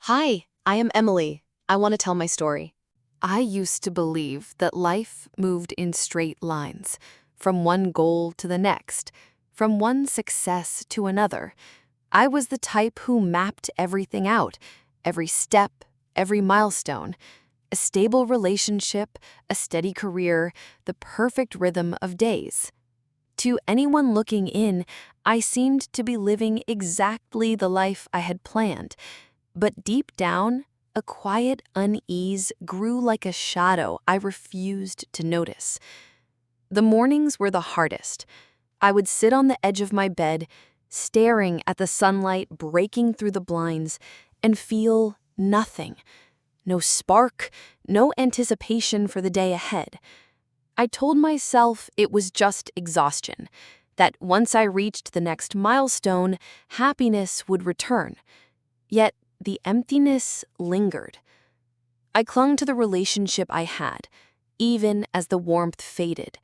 Hi, I am Emily. I want to tell my story. I used to believe that life moved in straight lines, from one goal to the next, from one success to another. I was the type who mapped everything out, every step, every milestone, a stable relationship, a steady career, the perfect rhythm of days. To anyone looking in, I seemed to be living exactly the life I had planned. But deep down, a quiet unease grew like a shadow I refused to notice. The mornings were the hardest. I would sit on the edge of my bed, staring at the sunlight breaking through the blinds, and feel nothing. No spark, no anticipation for the day ahead. I told myself it was just exhaustion, that once I reached the next milestone, happiness would return. Yet the emptiness lingered. I clung to the relationship I had, even as the warmth faded.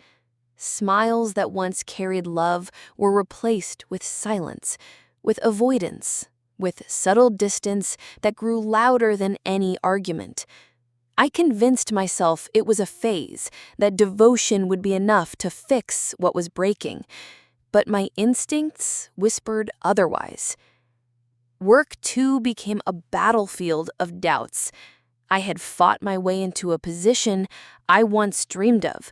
Smiles that once carried love were replaced with silence, with avoidance, with subtle distance that grew louder than any argument. I convinced myself it was a phase, that devotion would be enough to fix what was breaking, but my instincts whispered otherwise. Work, too, became a battlefield of doubts. I had fought my way into a position I once dreamed of,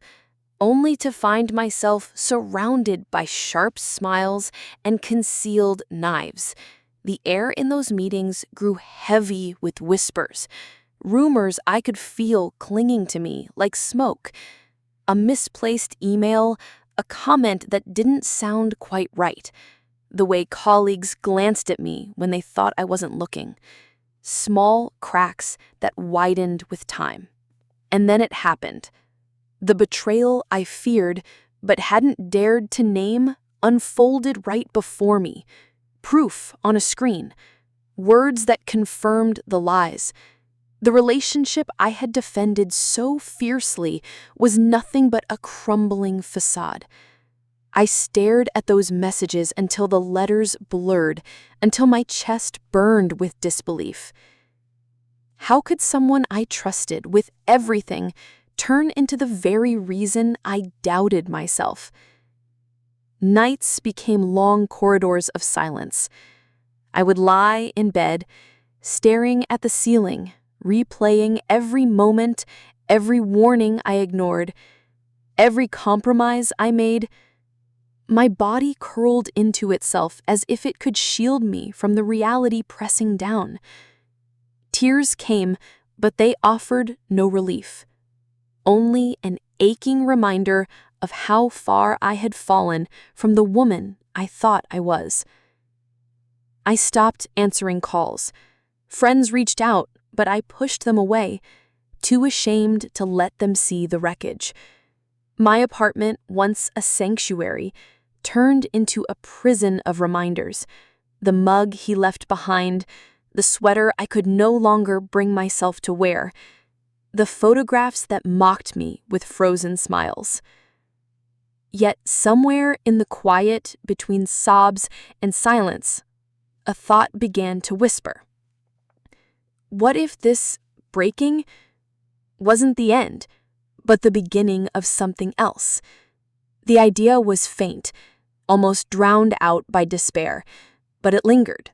only to find myself surrounded by sharp smiles and concealed knives. The air in those meetings grew heavy with whispers, rumors I could feel clinging to me like smoke, a misplaced email, a comment that didn't sound quite right. The way colleagues glanced at me when they thought I wasn't looking. Small cracks that widened with time. And then it happened. The betrayal I feared but hadn't dared to name unfolded right before me. Proof on a screen. Words that confirmed the lies. The relationship I had defended so fiercely was nothing but a crumbling facade. I stared at those messages until the letters blurred, until my chest burned with disbelief. How could someone I trusted with everything turn into the very reason I doubted myself? Nights became long corridors of silence. I would lie in bed, staring at the ceiling, replaying every moment, every warning I ignored, every compromise I made. My body curled into itself as if it could shield me from the reality pressing down. Tears came, but they offered no relief. Only an aching reminder of how far I had fallen from the woman I thought I was. I stopped answering calls. Friends reached out, but I pushed them away, too ashamed to let them see the wreckage. My apartment, once a sanctuary, turned into a prison of reminders. The mug he left behind, the sweater I could no longer bring myself to wear, the photographs that mocked me with frozen smiles. Yet somewhere in the quiet between sobs and silence, a thought began to whisper. What if this breaking wasn't the end, but the beginning of something else? The idea was faint, almost drowned out by despair, but it lingered.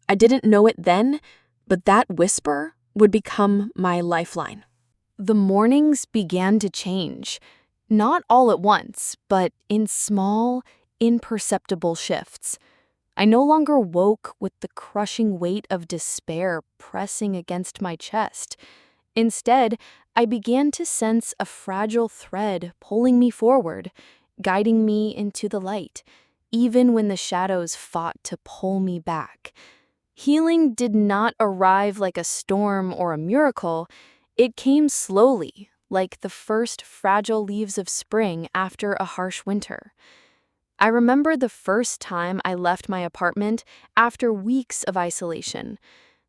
I didn't know it then, but that whisper would become my lifeline. The mornings began to change, not all at once, but in small, imperceptible shifts. I no longer woke with the crushing weight of despair pressing against my chest. Instead, I began to sense a fragile thread pulling me forward, guiding me into the light, even when the shadows fought to pull me back. Healing did not arrive like a storm or a miracle. It came slowly, like the first fragile leaves of spring after a harsh winter. I remember the first time I left my apartment after weeks of isolation.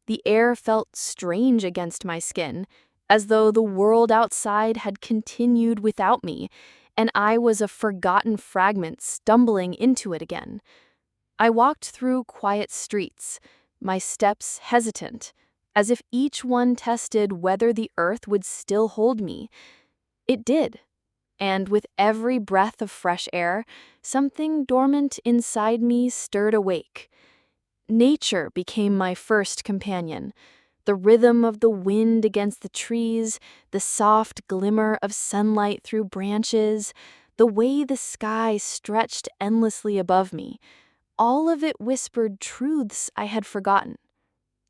The air felt strange against my skin, as though the world outside had continued without me, and I was a forgotten fragment stumbling into it again. I walked through quiet streets, my steps hesitant, as if each one tested whether the earth would still hold me. It did. And with every breath of fresh air, something dormant inside me stirred awake. Nature became my first companion. The rhythm of the wind against the trees, the soft glimmer of sunlight through branches, the way the sky stretched endlessly above me, all of it whispered truths I had forgotten.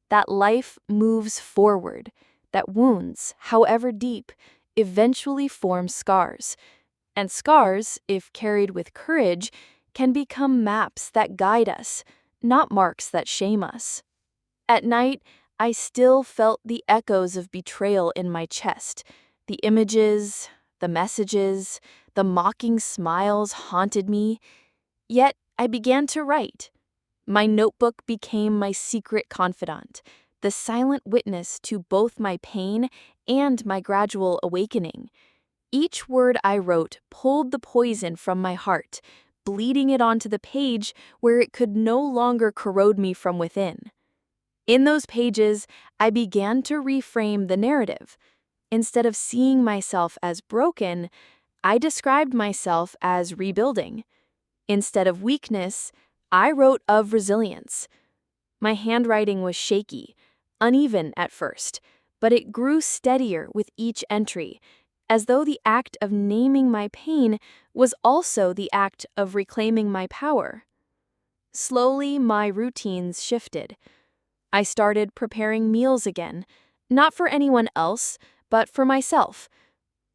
That life moves forward, that wounds, however deep, eventually form scars. And scars, if carried with courage, can become maps that guide us, not marks that shame us. At night, I still felt the echoes of betrayal in my chest. The images, the messages, the mocking smiles haunted me. Yet I began to write. My notebook became my secret confidant, the silent witness to both my pain and my gradual awakening. Each word I wrote pulled the poison from my heart, bleeding it onto the page where it could no longer corrode me from within. In those pages, I began to reframe the narrative. Instead of seeing myself as broken, I described myself as rebuilding. Instead of weakness, I wrote of resilience. My handwriting was shaky, uneven at first, but it grew steadier with each entry, as though the act of naming my pain was also the act of reclaiming my power. Slowly, my routines shifted. I started preparing meals again, not for anyone else, but for myself.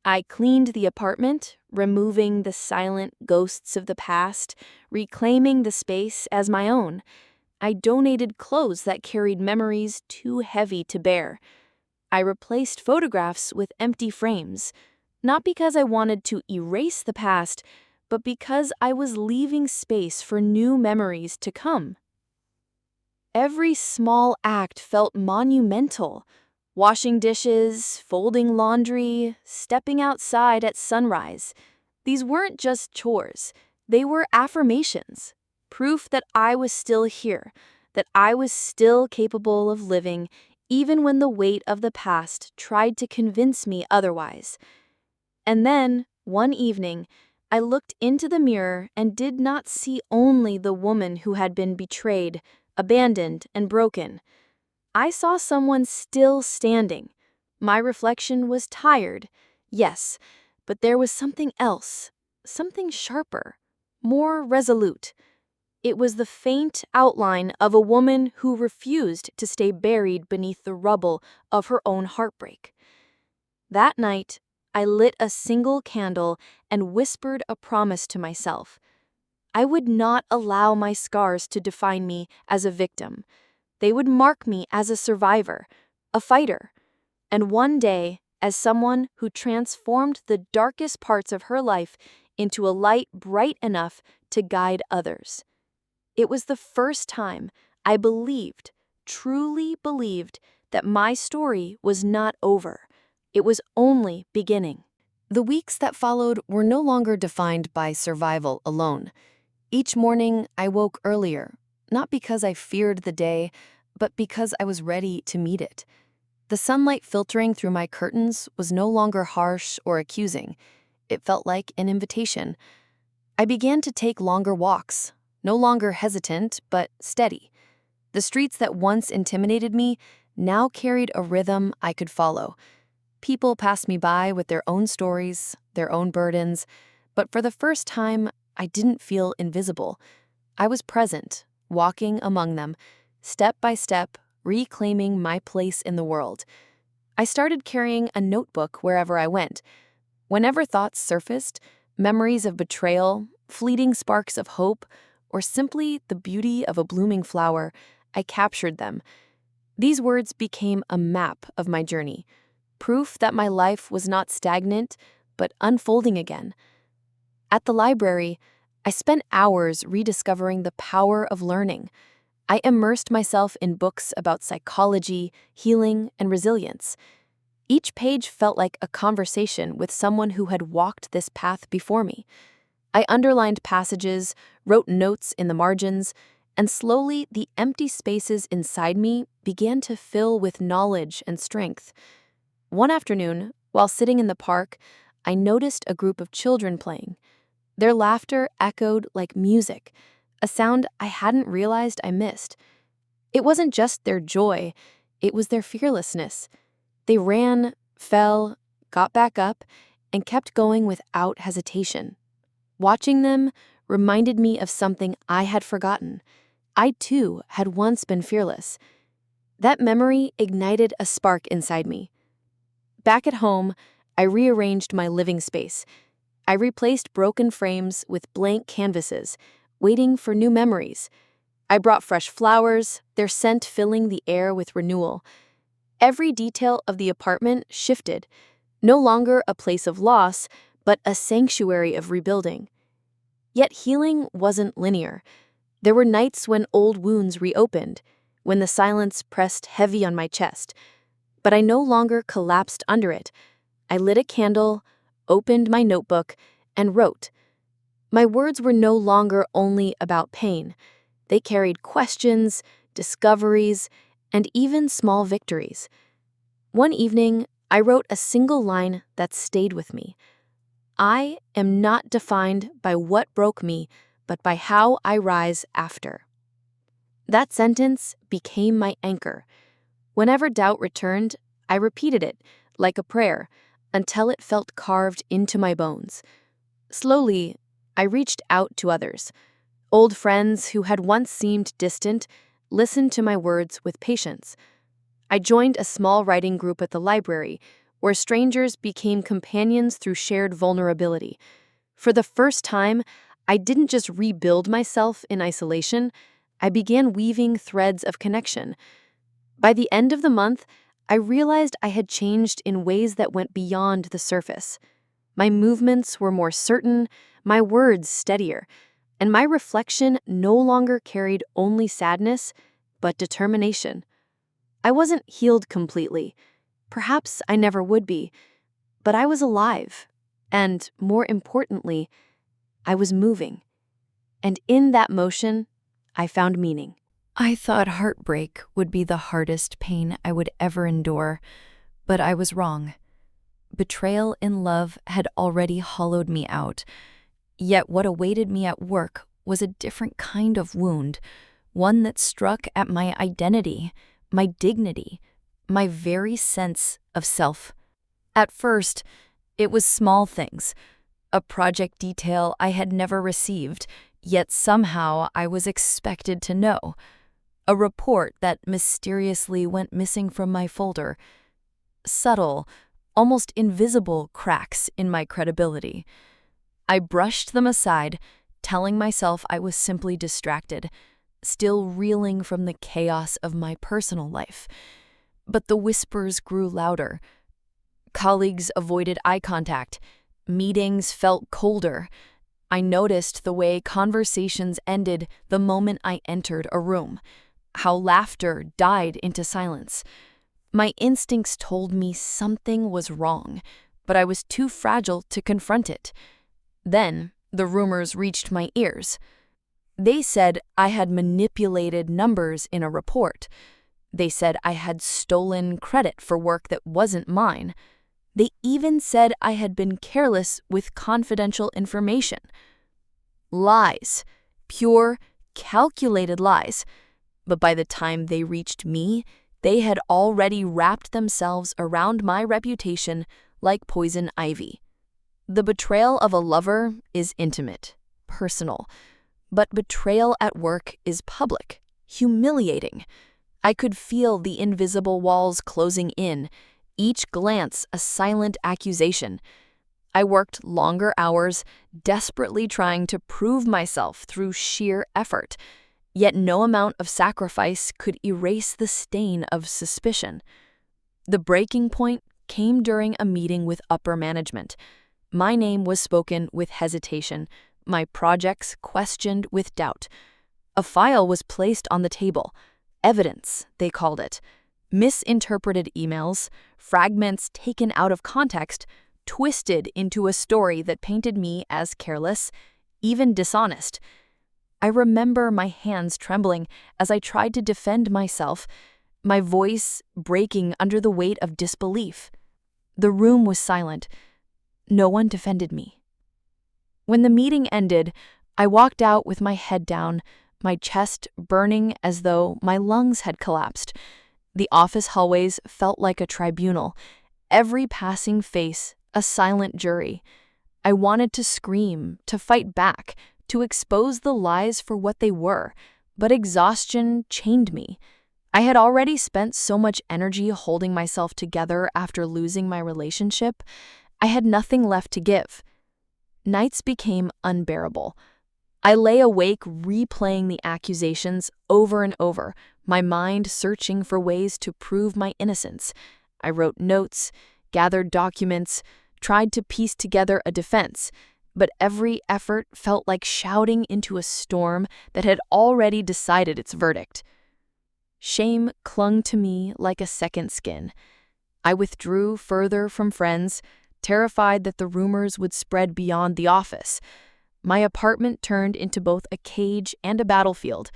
I cleaned the apartment, removing the silent ghosts of the past, reclaiming the space as my own. I donated clothes that carried memories too heavy to bear. I replaced photographs with empty frames, not because I wanted to erase the past, but because I was leaving space for new memories to come. Every small act felt monumental. Washing dishes, folding laundry, stepping outside at sunrise. These weren't just chores, they were affirmations. Proof that I was still here, that I was still capable of living, even when the weight of the past tried to convince me otherwise. And then, one evening, I looked into the mirror and did not see only the woman who had been betrayed, abandoned, and broken. I saw someone still standing. My reflection was tired, yes, but there was something else, something sharper, more resolute. It was the faint outline of a woman who refused to stay buried beneath the rubble of her own heartbreak. That night, I lit a single candle and whispered a promise to myself. I would not allow my scars to define me as a victim. They would mark me as a survivor, a fighter, and one day, as someone who transformed the darkest parts of her life into a light bright enough to guide others. It was the first time I believed, truly believed, that my story was not over. It was only beginning. The weeks that followed were no longer defined by survival alone. Each morning, I woke earlier, not because I feared the day, but because I was ready to meet it. The sunlight filtering through my curtains was no longer harsh or accusing. It felt like an invitation. I began to take longer walks, no longer hesitant, but steady. The streets that once intimidated me now carried a rhythm I could follow. People passed me by with their own stories, their own burdens, but for the first time, I didn't feel invisible. I was present, walking among them, step by step, reclaiming my place in the world. I started carrying a notebook wherever I went. Whenever thoughts surfaced, memories of betrayal, fleeting sparks of hope, or simply the beauty of a blooming flower, I captured them. These words became a map of my journey, proof that my life was not stagnant, but unfolding again. At the library, I spent hours rediscovering the power of learning. I immersed myself in books about psychology, healing, and resilience. Each page felt like a conversation with someone who had walked this path before me. I underlined passages, wrote notes in the margins, And slowly, the empty spaces inside me began to fill with knowledge and strength. One afternoon, while sitting in the park, I noticed a group of children playing. Their laughter echoed like music, a sound I hadn't realized I missed. It wasn't just their joy, it was their fearlessness. They ran, fell, got back up, and kept going without hesitation. Watching them reminded me of something I had forgotten. I too had once been fearless. That memory ignited a spark inside me. Back at home, I rearranged my living space. I replaced broken frames with blank canvases, waiting for new memories. I brought fresh flowers, their scent filling the air with renewal. Every detail of the apartment shifted, no longer a place of loss, but a sanctuary of rebuilding. Yet healing wasn't linear. There were nights when old wounds reopened, when the silence pressed heavy on my chest. But I no longer collapsed under it. I lit a candle, opened my notebook, and wrote. My words were no longer only about pain. They carried questions, discoveries, and even small victories. One evening, I wrote a single line that stayed with me. I am not defined by what broke me, but by how I rise after. That sentence became my anchor. Whenever doubt returned, I repeated it, like a prayer, until it felt carved into my bones. Slowly, I reached out to others. Old friends who had once seemed distant listened to my words with patience. I joined a small writing group at the library, where strangers became companions through shared vulnerability. For the first time, I didn't just rebuild myself in isolation, I began weaving threads of connection. By the end of the month, I realized I had changed in ways that went beyond the surface. My movements were more certain, my words steadier, and my reflection no longer carried only sadness, but determination. I wasn't healed completely. Perhaps I never would be, but I was alive, and more importantly, I was moving. And in that motion, I found meaning. I thought heartbreak would be the hardest pain I would ever endure, but I was wrong. Betrayal in love had already hollowed me out, yet what awaited me at work was a different kind of wound, one that struck at my identity, my dignity, my very sense of self. At first, it was small things, a project detail I had never received, yet somehow I was expected to know. A report that mysteriously went missing from my folder. Subtle, almost invisible cracks in my credibility. I brushed them aside, telling myself I was simply distracted, still reeling from the chaos of my personal life. But the whispers grew louder. Colleagues avoided eye contact. Meetings felt colder. I noticed the way conversations ended the moment I entered a room, how laughter died into silence. My instincts told me something was wrong, but I was too fragile to confront it. Then, the rumors reached my ears. They said I had manipulated numbers in a report. They said I had stolen credit for work that wasn't mine. They even said I had been careless with confidential information. Lies. Pure, calculated lies. But by the time they reached me, they had already wrapped themselves around my reputation like poison ivy. The betrayal of a lover is intimate, personal, but betrayal at work is public, humiliating. I could feel the invisible walls closing in, each glance a silent accusation. I worked longer hours, desperately trying to prove myself through sheer effort. Yet no amount of sacrifice could erase the stain of suspicion. The breaking point came during a meeting with upper management. My name was spoken with hesitation, my projects questioned with doubt. A file was placed on the table. Evidence, they called it. Misinterpreted emails, fragments taken out of context, twisted into a story that painted me as careless, even dishonest. I remember my hands trembling as I tried to defend myself, my voice breaking under the weight of disbelief. The room was silent. No one defended me. When the meeting ended, I walked out with my head down, my chest burning as though my lungs had collapsed. The office hallways felt like a tribunal, every passing face a silent jury. I wanted to scream, to fight back, to expose the lies for what they were, but exhaustion chained me. I had already spent so much energy holding myself together after losing my relationship. I had nothing left to give. Nights became unbearable. I lay awake replaying the accusations over and over, my mind searching for ways to prove my innocence. I wrote notes, gathered documents, tried to piece together a defense, but every effort felt like shouting into a storm that had already decided its verdict. Shame clung to me like a second skin. I withdrew further from friends, terrified that the rumors would spread beyond the office. My apartment turned into both a cage and a battlefield,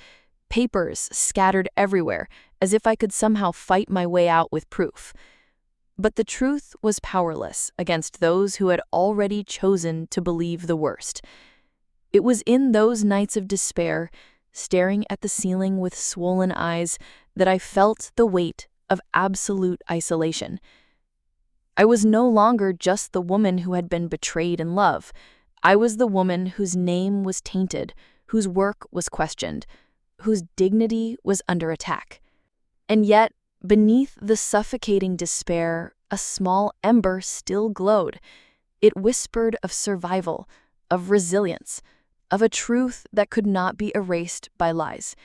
papers scattered everywhere, as if I could somehow fight my way out with proof. But the truth was powerless against those who had already chosen to believe the worst. It was in those nights of despair, staring at the ceiling with swollen eyes, that I felt the weight of absolute isolation. I was no longer just the woman who had been betrayed in love. I was the woman whose name was tainted, whose work was questioned, whose dignity was under attack. And yet, beneath the suffocating despair, a small ember still glowed. It whispered of survival, of resilience, of a truth that could not be erased by lies.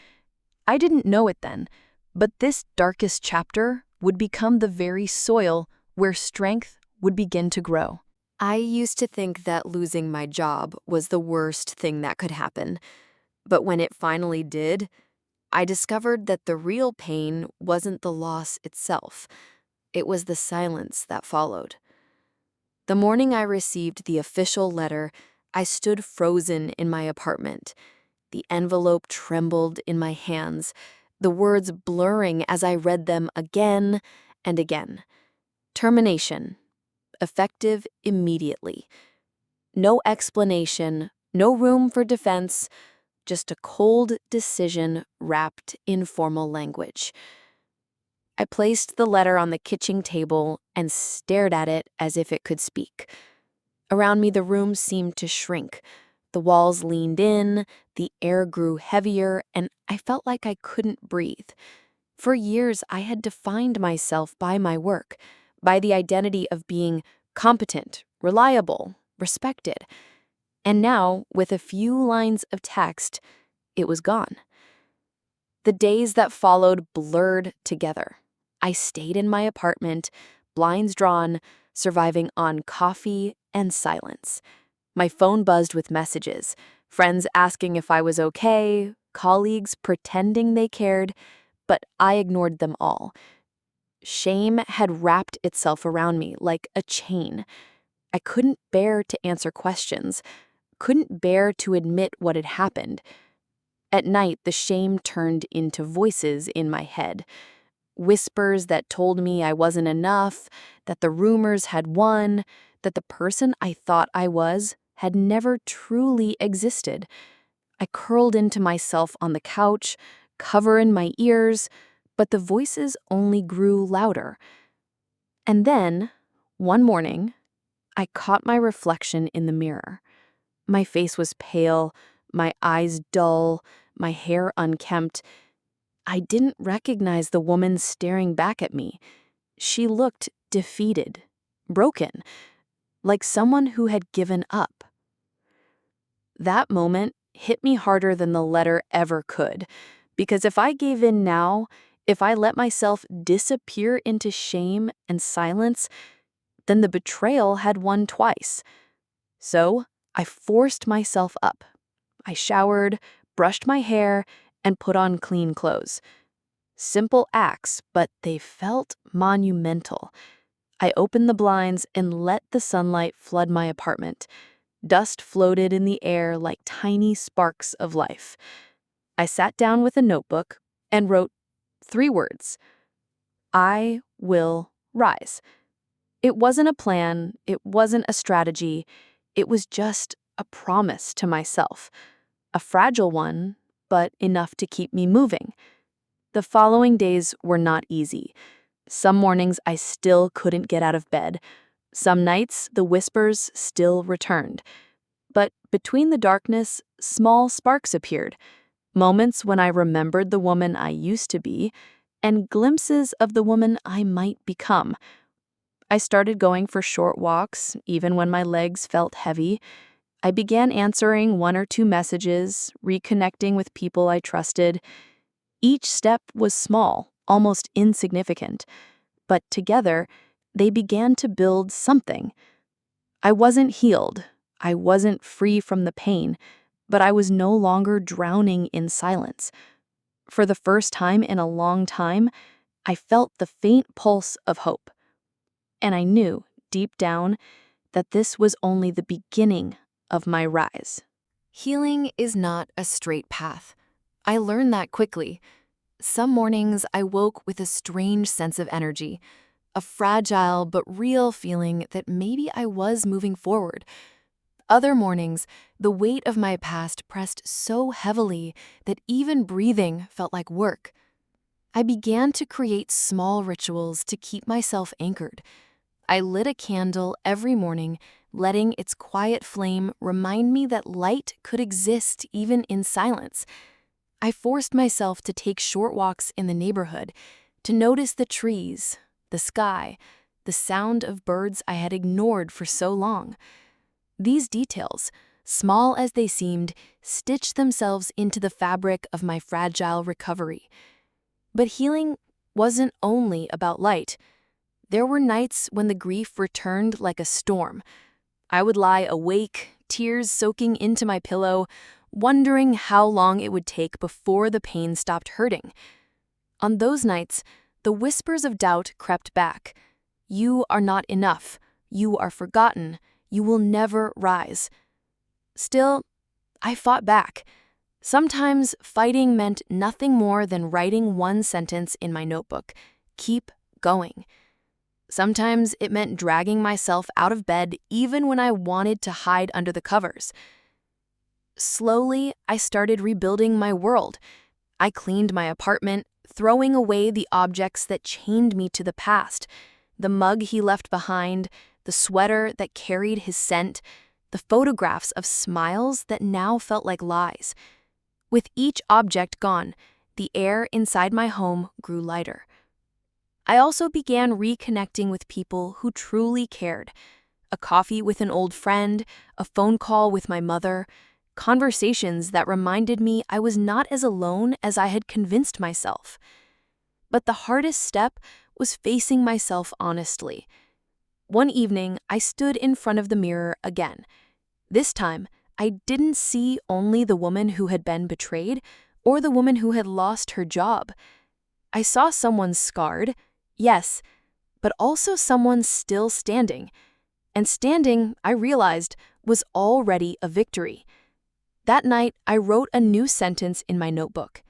I didn't know it then, but this darkest chapter would become the very soil where strength would begin to grow. I used to think that losing my job was the worst thing that could happen, but when it finally did, I discovered that the real pain wasn't the loss itself. It was the silence that followed. The morning I received the official letter, I stood frozen in my apartment. The envelope trembled in my hands, the words blurring as I read them again and again. Termination. Effective immediately. No explanation, no room for defense, just a cold decision wrapped in formal language. I placed the letter on the kitchen table and stared at it as if it could speak. Around me, the room seemed to shrink. The walls leaned in, the air grew heavier, and I felt like I couldn't breathe. For years, I had defined myself by my work, by the identity of being competent, reliable, respected. And now, with a few lines of text, it was gone. The days that followed blurred together. I stayed in my apartment, blinds drawn, surviving on coffee and silence. My phone buzzed with messages, friends asking if I was okay, colleagues pretending they cared, but I ignored them all. Shame had wrapped itself around me like a chain. I couldn't bear to answer questions, couldn't bear to admit what had happened. At night, the shame turned into voices in my head. Whispers that told me I wasn't enough, that the rumors had won, that the person I thought I was had never truly existed. I curled into myself on the couch, covering my ears, but the voices only grew louder. And then, one morning, I caught my reflection in the mirror. My face was pale, my eyes dull, my hair unkempt. I didn't recognize the woman staring back at me. She looked defeated, broken, like someone who had given up. That moment hit me harder than the letter ever could, because if I gave in now, if I let myself disappear into shame and silence, then the betrayal had won twice. So I forced myself up. I showered, brushed my hair, and put on clean clothes. Simple acts, but they felt monumental. I opened the blinds and let the sunlight flood my apartment. Dust floated in the air like tiny sparks of life. I sat down with a notebook and wrote 3 words: I will rise. It wasn't a plan, it wasn't a strategy, it was just a promise to myself. A fragile one, but enough to keep me moving. The following days were not easy. Some mornings I still couldn't get out of bed. Some nights the whispers still returned. But between the darkness, small sparks appeared. Moments when I remembered the woman I used to be, and glimpses of the woman I might become. I started going for short walks, even when my legs felt heavy. I began answering 1 or 2 messages, reconnecting with people I trusted. Each step was small, almost insignificant, but together, they began to build something. I wasn't healed, I wasn't free from the pain, but I was no longer drowning in silence. For the first time in a long time, I felt the faint pulse of hope. And I knew, deep down, that this was only the beginning of my rise. Healing is not a straight path. I learned that quickly. Some mornings I woke with a strange sense of energy, a fragile but real feeling that maybe I was moving forward. Other mornings, the weight of my past pressed so heavily that even breathing felt like work. I began to create small rituals to keep myself anchored. I lit a candle every morning, letting its quiet flame remind me that light could exist even in silence. I forced myself to take short walks in the neighborhood, to notice the trees, the sky, the sound of birds I had ignored for so long. These details, small as they seemed, stitched themselves into the fabric of my fragile recovery. But healing wasn't only about light. There were nights when the grief returned like a storm. I would lie awake, tears soaking into my pillow, wondering how long it would take before the pain stopped hurting. On those nights, the whispers of doubt crept back. You are not enough. You are forgotten. You will never rise. Still, I fought back. Sometimes fighting meant nothing more than writing 1 sentence in my notebook: keep going. Sometimes it meant dragging myself out of bed even when I wanted to hide under the covers. Slowly, I started rebuilding my world. I cleaned my apartment, throwing away the objects that chained me to the past: the mug he left behind, the sweater that carried his scent, the photographs of smiles that now felt like lies. With each object gone, the air inside my home grew lighter. I also began reconnecting with people who truly cared. A coffee with an old friend, a phone call with my mother, conversations that reminded me I was not as alone as I had convinced myself. But the hardest step was facing myself honestly. One evening, I stood in front of the mirror again. This time, I didn't see only the woman who had been betrayed or the woman who had lost her job. I saw someone scarred, yes, but also someone still standing. And standing, I realized, was already a victory. That night, I wrote a new sentence in my notebook: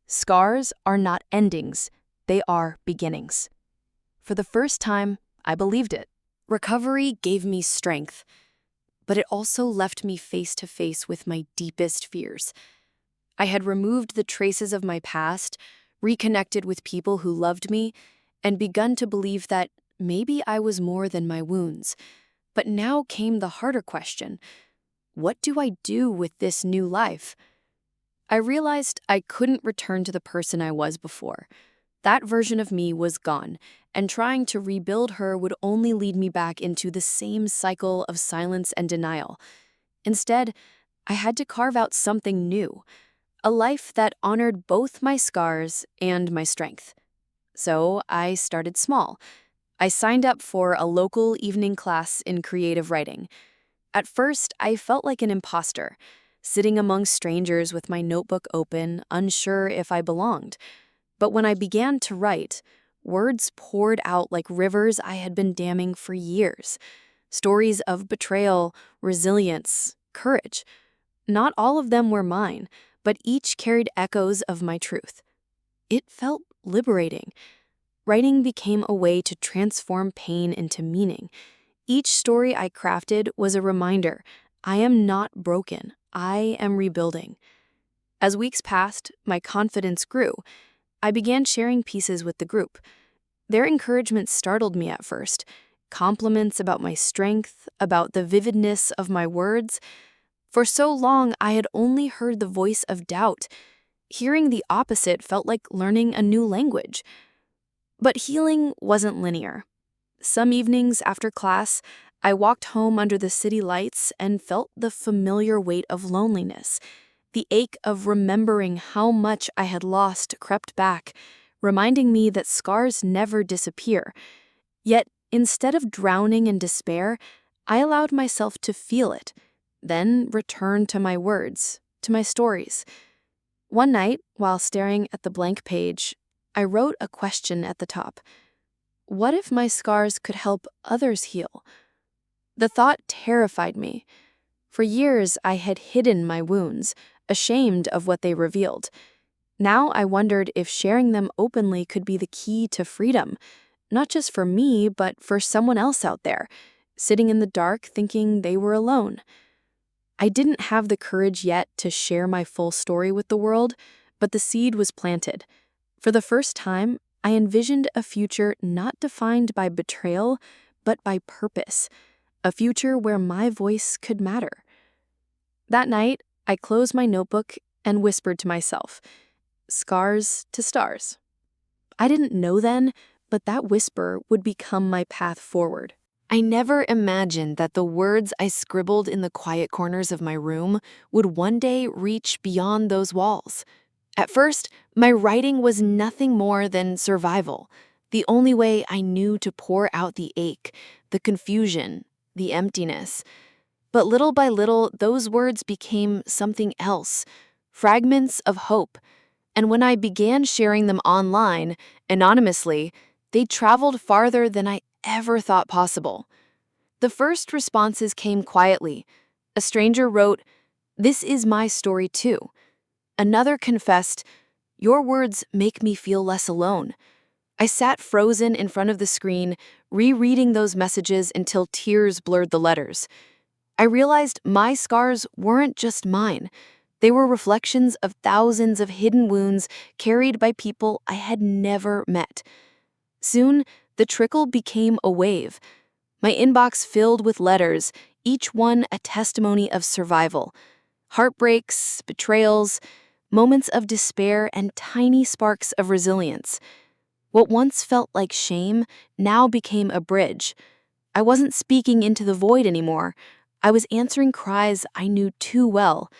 scars are not endings, they are beginnings. For the first time, I believed it. Recovery gave me strength, but it also left me face to face with my deepest fears. I had removed the traces of my past, reconnected with people who loved me, and begun to believe that maybe I was more than my wounds. But now came the harder question: what do I do with this new life? I realized I couldn't return to the person I was before. That version of me was gone, and trying to rebuild her would only lead me back into the same cycle of silence and denial. Instead, I had to carve out something new, a life that honored both my scars and my strength. So I started small. I signed up for a local evening class in creative writing. At first, I felt like an imposter, sitting among strangers with my notebook open, unsure if I belonged. But when I began to write, words poured out like rivers I had been damming for years. Stories of betrayal, resilience, courage. Not all of them were mine, but each carried echoes of my truth. It felt liberating. Writing became a way to transform pain into meaning. Each story I crafted was a reminder: I am not broken, I am rebuilding. As weeks passed, my confidence grew. I began sharing pieces with the group. Their encouragement startled me at first. Compliments about my strength, about the vividness of my words. For so long, I had only heard the voice of doubt. Hearing the opposite felt like learning a new language. But healing wasn't linear. Some evenings after class, I walked home under the city lights and felt the familiar weight of loneliness. The ache of remembering how much I had lost crept back, reminding me that scars never disappear. Yet, instead of drowning in despair, I allowed myself to feel it, then returned to my words, to my stories. One night, while staring at the blank page, I wrote a question at the top. What if my scars could help others heal? The thought terrified me. For years, I had hidden my wounds, ashamed of what they revealed. Now I wondered if sharing them openly could be the key to freedom, not just for me, but for someone else out there, sitting in the dark thinking they were alone. I didn't have the courage yet to share my full story with the world, but the seed was planted. For the first time, I envisioned a future not defined by betrayal, but by purpose, a future where my voice could matter. That night, I closed my notebook and whispered to myself, "Scars to stars." I didn't know then, but that whisper would become my path forward. I never imagined that the words I scribbled in the quiet corners of my room would one day reach beyond those walls. At first, my writing was nothing more than survival, the only way I knew to pour out the ache, the confusion, the emptiness. But little by little, those words became something else, fragments of hope. And when I began sharing them online, anonymously, they traveled farther than I ever thought possible. The first responses came quietly. A stranger wrote, "This is my story too." Another confessed, "Your words make me feel less alone." I sat frozen in front of the screen, rereading those messages until tears blurred the letters. I realized my scars weren't just mine. They were reflections of thousands of hidden wounds carried by people I had never met. Soon, the trickle became a wave. My inbox filled with letters, each one a testimony of survival. Heartbreaks, betrayals, moments of despair, and tiny sparks of resilience. What once felt like shame now became a bridge. I wasn't speaking into the void anymore. I was answering cries I knew too well.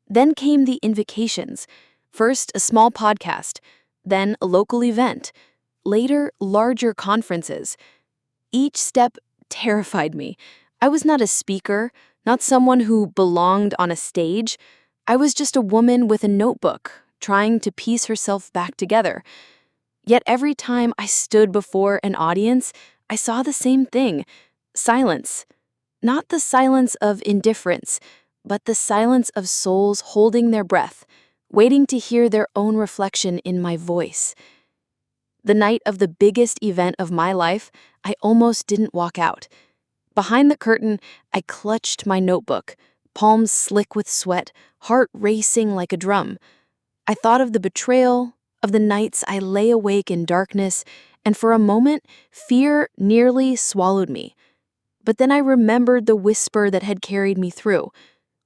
Then came the invitations. First, a small podcast, then a local event, later, larger conferences. Each step terrified me. I was not a speaker, not someone who belonged on a stage. I was just a woman with a notebook, trying to piece herself back together. Yet every time I stood before an audience, I saw the same thing: silence. Not the silence of indifference, but the silence of souls holding their breath, waiting to hear their own reflection in my voice. The night of the biggest event of my life, I almost didn't walk out. Behind the curtain, I clutched my notebook, palms slick with sweat, heart racing like a drum. I thought of the betrayal, of the nights I lay awake in darkness, and for a moment, fear nearly swallowed me. But then I remembered the whisper that had carried me through.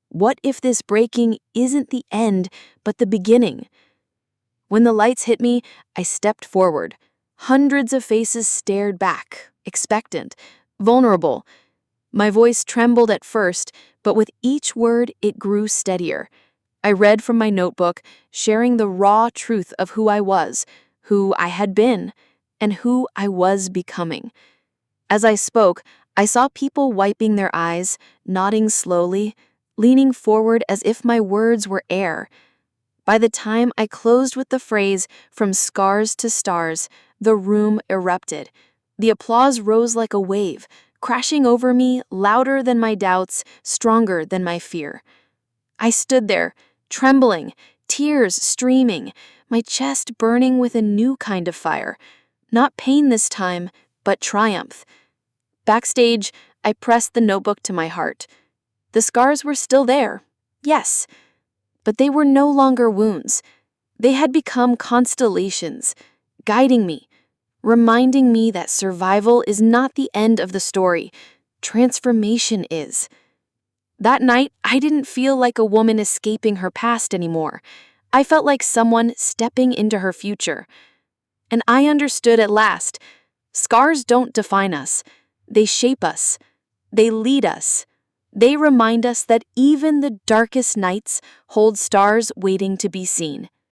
What if this breaking isn't the end, but the beginning? When the lights hit me, I stepped forward. Hundreds of faces stared back, expectant, vulnerable. My voice trembled at first, but with each word, it grew steadier. I read from my notebook, sharing the raw truth of who I was, who I had been, and who I was becoming. As I spoke, I saw people wiping their eyes, nodding slowly, leaning forward as if my words were air. By the time I closed with the phrase, "From scars to stars," the room erupted. The applause rose like a wave, crashing over me, louder than my doubts, stronger than my fear. I stood there, trembling, tears streaming, my chest burning with a new kind of fire. Not pain this time, but triumph. Backstage, I pressed the notebook to my heart. The scars were still there, yes, but they were no longer wounds. They had become constellations, guiding me, reminding me that survival is not the end of the story. Transformation is. That night, I didn't feel like a woman escaping her past anymore. I felt like someone stepping into her future. And I understood at last, scars don't define us. They shape us. They lead us. They remind us that even the darkest nights hold stars waiting to be seen.